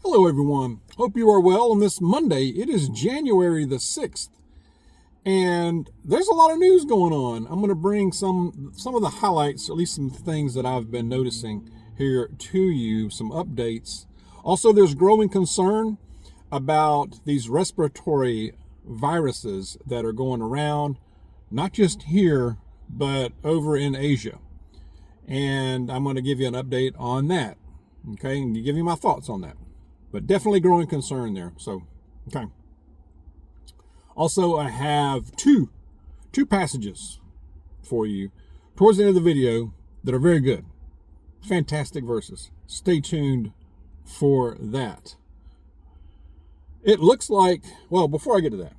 Hello, everyone. Hope you are well on this Monday. It is January the 6th, and there's a lot of news going on. I'm going to bring some of the highlights, at least some things that I've been noticing here to you, some updates. Also, there's growing concern about these respiratory viruses that are going around, not just here, but over in Asia. And I'm going to give you an update on that, okay, and give you my thoughts on that. But definitely growing concern there. So, okay. Also, I have two passages for you towards the end of the video that are very good. Fantastic verses. Stay tuned for that. It looks like, well, before I get to that,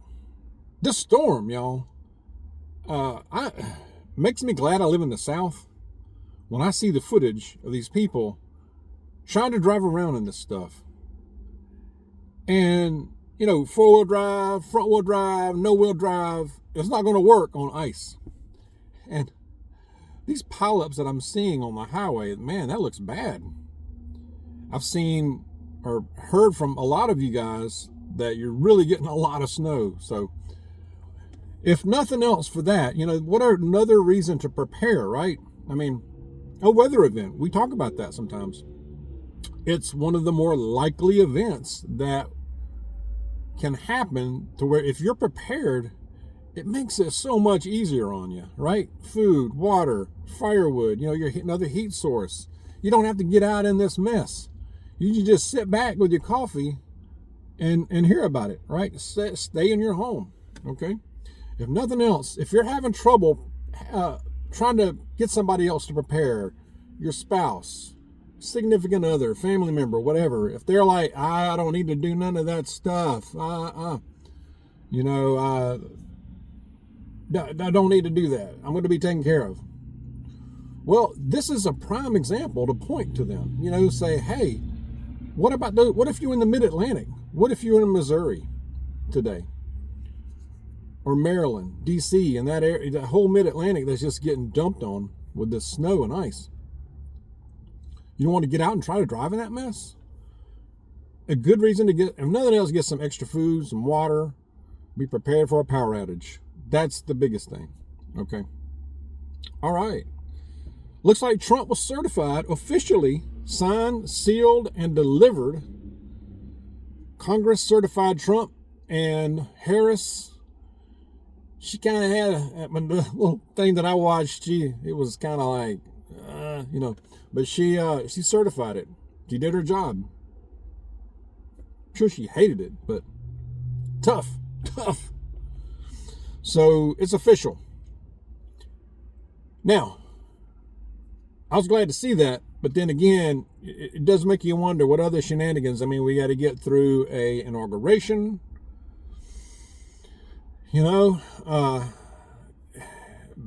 this storm, y'all, makes me glad I live in the South when I see the footage of these people trying to drive around in this stuff. And, you know, four-wheel drive, front-wheel drive, no-wheel drive, it's not going to work on ice. And these pileups that I'm seeing on the highway, man, that looks bad. I've seen or heard from a lot of you guys that you're really getting a lot of snow. So if nothing else for that, you know, what are another reason to prepare, right? I mean, a weather event, we talk about that sometimes. It's one of the more likely events that can happen to where if you're prepared, it makes it so much easier on you, right? Food, water, firewood, you know, you're another heat source. You don't have to get out in this mess. You can just sit back with your coffee and hear about it, right? Stay in your home, okay? If nothing else, if you're having trouble trying to get somebody else to prepare, your spouse, significant other, family member, whatever, if they're like, I don't need to do none of that stuff, I don't need to do that, I'm going to be taken care of. Well, this is a prime example to point to them, you know, say, hey, what if you're in the mid-Atlantic? What if you're in Missouri today? Or Maryland, DC, and that area, that whole mid-Atlantic that's just getting dumped on with this snow and ice. You don't want to get out and try to drive in that mess? A good reason to get, if nothing else, get some extra food, some water, be prepared for a power outage. That's the biggest thing, okay? All right. Looks like Trump was certified, officially signed, sealed, and delivered. Congress certified Trump, and Harris, she kind of had a little thing that I watched. It was kind of like, you know, but she certified it. She did her job. I'm sure she hated it, but tough. So it's official. Now, I was glad to see that, but then again, it does make you wonder what other shenanigans. I mean, we got to get through a inauguration. You know,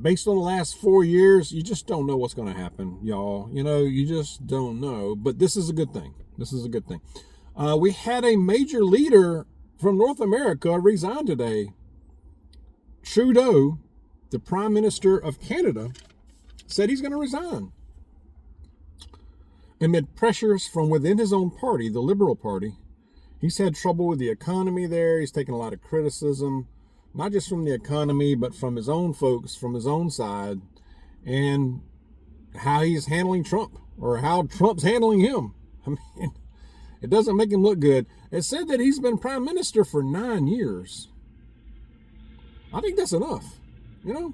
based on the last 4 years, you just don't know what's going to happen, y'all. You know, you just don't know. But this is a good thing. We had a major leader from North America resign today. Trudeau, the Prime Minister of Canada, said he's going to resign amid pressures from within his own party, the Liberal Party. He's had trouble with the economy there. He's taken a lot of criticism, not just from the economy, but from his own folks, from his own side, and how he's handling Trump, or how Trump's handling him. I mean, it doesn't make him look good. It said that he's been prime minister for 9 years. I think that's enough, you know?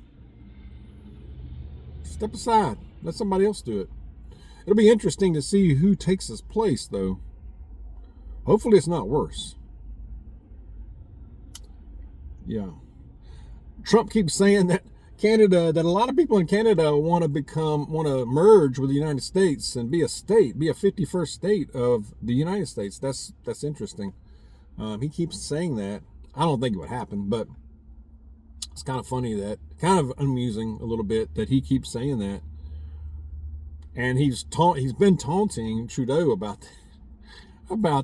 Step aside. Let somebody else do it. It'll be interesting to see who takes his place, though. Hopefully it's not worse. Yeah. Trump keeps saying that that a lot of people in Canada want to merge with the United States and be a 51st state of the United States. That's interesting. He keeps saying that. I don't think it would happen, but it's kind of funny, kind of amusing a little bit that he keeps saying that. And he's been taunting Trudeau about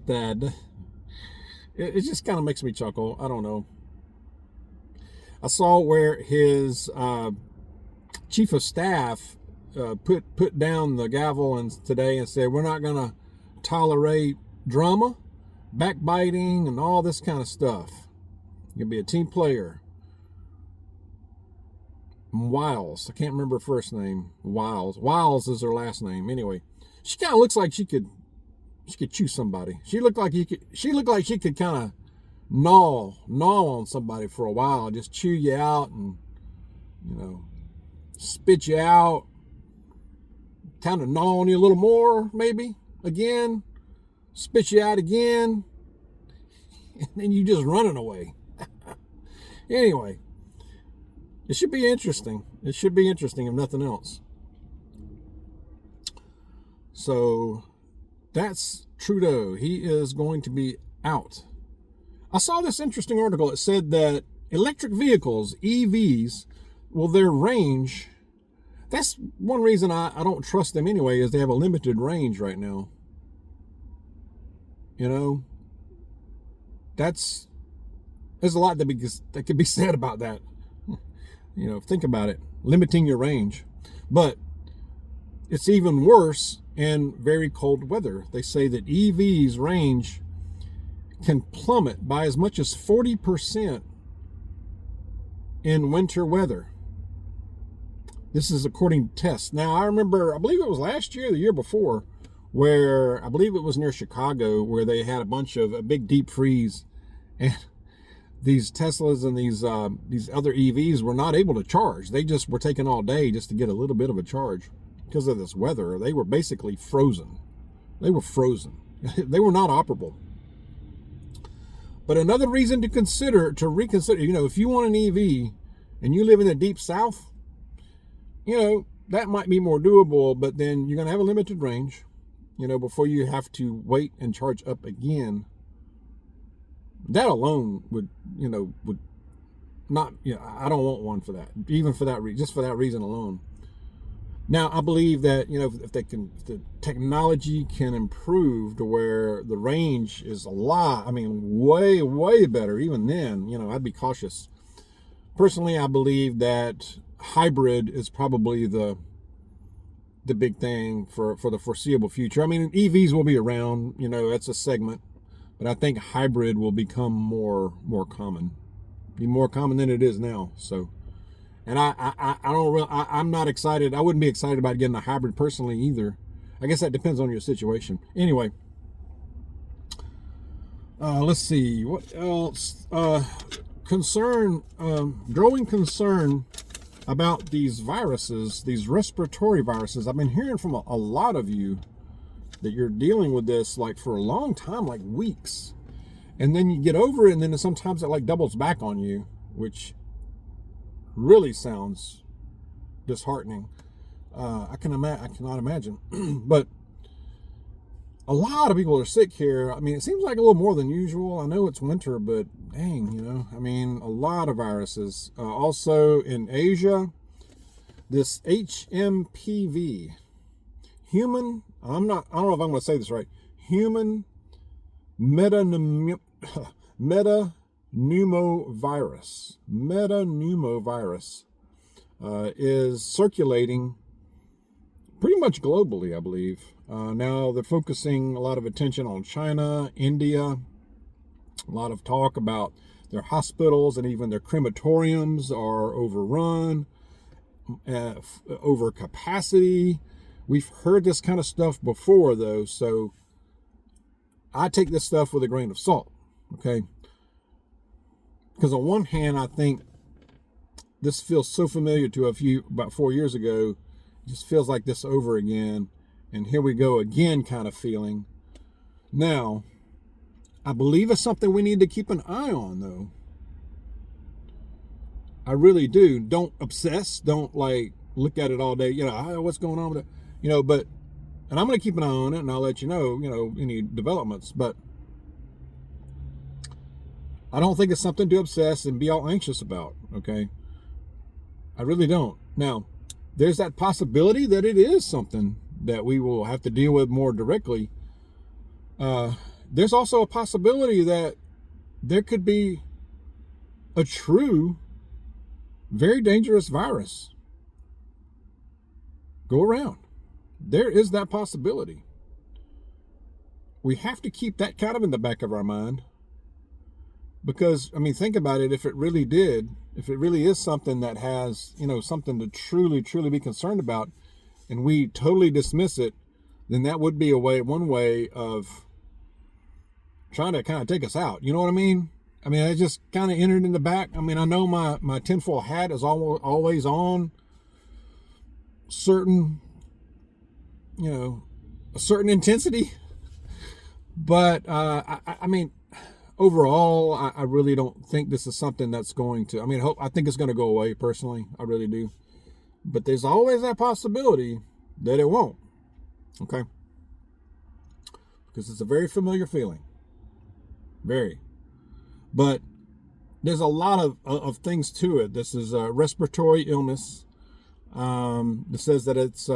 that. It just kind of makes me chuckle. I don't know. I saw where his chief of staff put down the gavel today and said, we're not going to tolerate drama. backbiting and all this kind of stuff. You'll be a team player. Wiles, I can't remember her first name. Wiles is her last name. Anyway, she kind of looks like she could chew somebody. She looked like she could kind of gnaw on somebody for a while, just chew you out and, spit you out, kind of gnaw on you a little more, maybe again, spit you out again, and then you just running away. Anyway, it should be interesting. It should be interesting if nothing else. So that's Trudeau. He is going to be out. I saw this interesting article. It said that electric vehicles, EVs, well, their range, that's one reason I don't trust them anyway, is they have a limited range right now. There's a lot that could be said about that. Think about it, limiting your range. But it's even worse in very cold weather. They say that EVs range can plummet by as much as 40% in winter weather. This is according to tests. Now, I believe it was last year or the year before, where I believe it was near Chicago, where they had a big deep freeze, and these Teslas and these other EVs were not able to charge. They just were taking all day just to get a little bit of a charge because of this weather. They were basically frozen. They were frozen. They were not operable. But another reason to reconsider, if you want an EV and you live in the deep south, that might be more doable, but then you're going to have a limited range, before you have to wait and charge up again. That alone would not, I don't want one for that, even for that, just for that reason alone. Now, I believe that, if the technology can improve to where the range is way, way better, even then, I'd be cautious. Personally, I believe that hybrid is probably the big thing for the foreseeable future. EVs will be around, that's a segment. But I think hybrid will become more common, be more common than it is now. So, and I'm not excited. I wouldn't be excited about getting a hybrid personally either. I guess that depends on your situation. Anyway, let's see what else. Growing concern about these viruses, these respiratory viruses. I've been hearing from a lot of you that you're dealing with this for a long time, like weeks. And then you get over it, and then sometimes it doubles back on you, which really sounds disheartening. I cannot imagine. But a lot of people are sick here. It seems like a little more than usual. I know it's winter, but dang, a lot of viruses. Also in Asia, this HMPV, human, I don't know if I'm going to say this right, human metapneumovirus is circulating pretty much globally, I believe. Now they're focusing a lot of attention on China, India, a lot of talk about their hospitals and even their crematoriums are overrun, over capacity. We've heard this kind of stuff before, though, so I take this stuff with a grain of salt, okay? Because on one hand, I think this feels so familiar to about 4 years ago. It just feels like this over again, and here we go again kind of feeling. Now, I believe it's something we need to keep an eye on, though. I really do. Don't obsess. Don't look at it all day. What's going on with it? But, and I'm going to keep an eye on it, and I'll let you know, any developments. But I don't think it's something to obsess and be all anxious about, okay? I really don't. Now, there's that possibility that it is something that we will have to deal with more directly. There's also a possibility that there could be a true, very dangerous virus go around. There is that possibility. we have to keep that kind of in the back of our mind. Because, I mean, think about it. If it really is something that has, something to truly, truly be concerned about, and we totally dismiss it, then that would be one way of trying to kind of take us out. You know what I mean? I mean, I just kind of entered in the back. I mean, I know my tinfoil hat is always on certain, a certain intensity. But, I mean, overall, I really don't think this is something that's going to, I think it's going to go away personally. I really do. But there's always that possibility that it won't. Okay? Because it's a very familiar feeling. Very. But there's a lot of things to it. This is a respiratory illness. It says that it's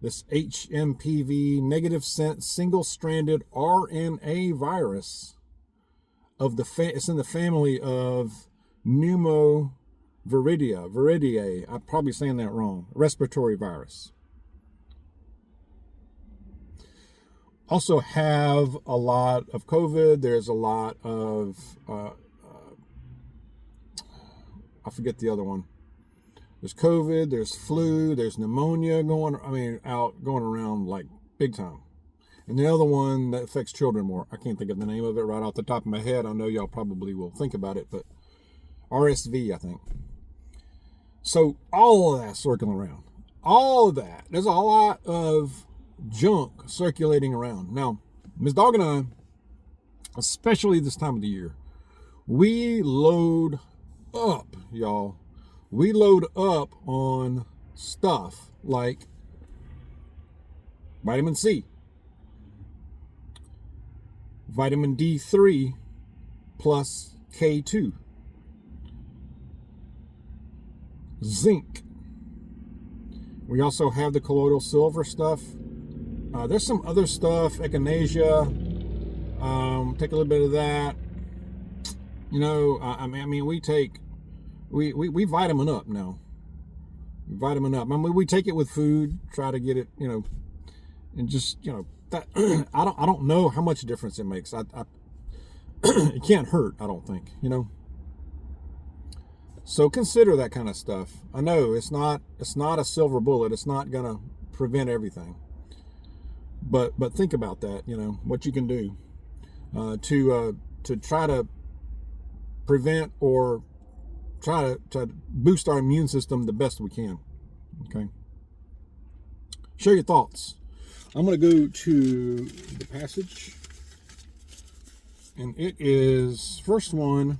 this HMPV, negative sense, single-stranded RNA virus. It's in the family of Pneumoviridae. I'm probably saying that wrong. Respiratory virus. Also have a lot of COVID. There's a lot of, I forget the other one. There's COVID, there's flu, there's pneumonia going around like big time. And the other one that affects children more, I can't think of the name of it right off the top of my head. I know y'all probably will think about it, but RSV, I think. So all of that circling around. All of that. There's a lot of junk circulating around. Now, Ms. Dawg and I, especially this time of the year, we load up, y'all. We load up on stuff like vitamin C, vitamin D3 plus K2, zinc. We also have the colloidal silver stuff. There's some other stuff, echinacea. Take a little bit of that. We vitamin up now. Vitamin up. We take it with food, try to get it, and just, that I don't know how much difference it makes. It can't hurt, I don't think, So consider that kind of stuff. I know it's not a silver bullet. It's not going to prevent everything. But think about that, what you can do to try to prevent or try to boost our immune system the best we can. Okay. Share your thoughts. I'm going to go to the passage, and it is first one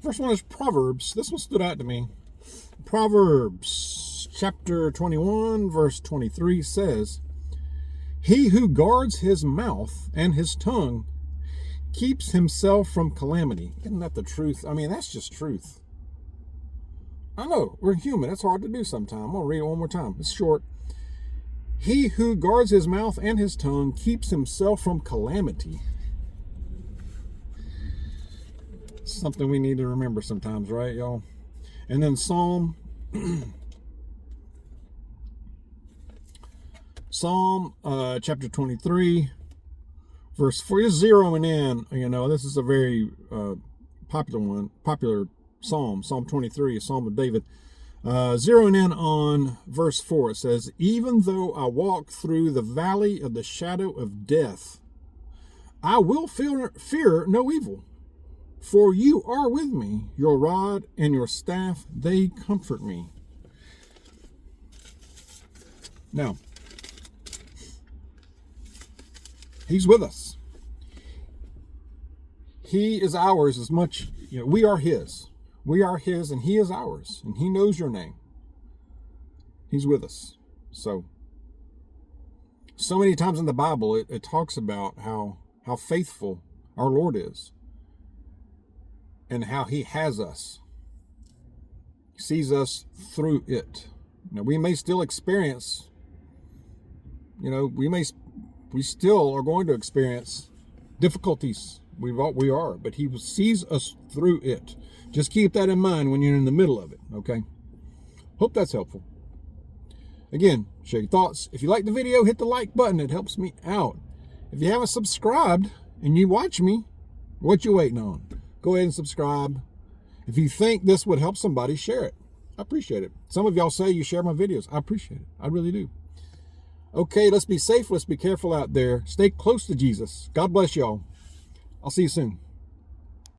is Proverbs. This one stood out to me. Proverbs chapter 21 verse 23 says, "He who guards his mouth and his tongue keeps himself from calamity." Isn't that the truth? That's just truth. I know, we're human. It's hard to do sometimes. I'm going to read it one more time. It's short. "He who guards his mouth and his tongue keeps himself from calamity." Something we need to remember sometimes, right, y'all? And then Psalm chapter 23, verse 4. You're zeroing in, this is a very popular psalm, Psalm 23, a psalm of David. Zeroing in on verse 4, it says, "Even though I walk through the valley of the shadow of death, I will fear no evil. For you are with me, your rod and your staff, they comfort me." Now, he's with us. He is ours as much, we are his. We are his and he is ours. And he knows your name. He's with us. So many times in the Bible, it talks about how faithful our Lord is. And how he has us. He sees us through it. Now, we may still experience, we still are going to experience difficulties. We are, but he sees us through it. Just keep that in mind when you're in the middle of it, okay? Hope that's helpful. Again, share your thoughts. If you like the video, hit the like button. It helps me out. If you haven't subscribed and you watch me, what you waiting on? Go ahead and subscribe. If you think this would help somebody, share it. I appreciate it. Some of y'all say you share my videos. I appreciate it. I really do. Okay, let's be safe. Let's be careful out there. Stay close to Jesus. God bless y'all. I'll see you soon.